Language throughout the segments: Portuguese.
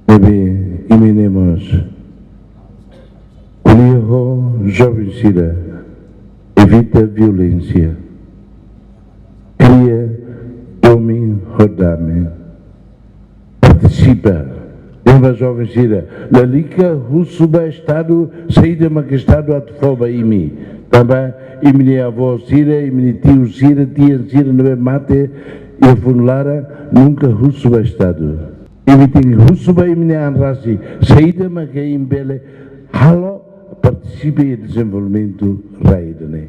Bebê, iminemos. União Jovem Sira evita violência. Cria domínio rodame. Participa. Deva Jovem Sira. Lalika Husuba Estado, saída Estado atfoba imi. Também imini avó Sira, imini tio Sira, tia Sira, não é mate, e funlara nunca Husuba Estado. Imiting Husuba imini anrasi, saída imbele, halo participe em desenvolvimento raidane.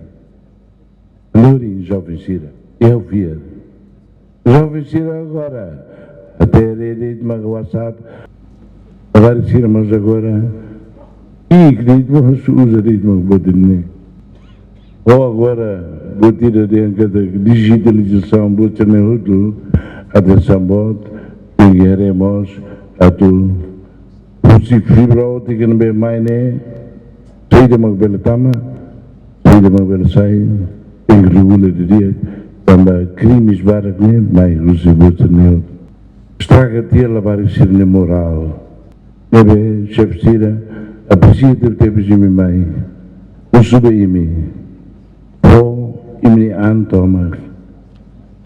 Luri Jovem Sira, eu via. Jovem Sira agora, até rede de WhatsApp, agora Siramos agora, e acredito que usa ritmo bodine. Ou agora, botira dentro da digitalização, botine outro, até sambot, pingueremos, atu, pusi fibra ótica não bem mais né, saída magbela tama, saída magbela sai, engregula de dia, também crimes vários né, mais usi botine. Estraga tia lavar o sirne moral. Nebe, chefe Sira, aprecia ter tempo de minha mãe, o suba-imi, o imni antomas,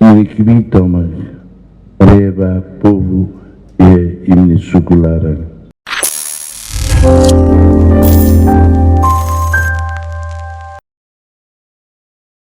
imni kibitomas, reba, povo e imni sucularan.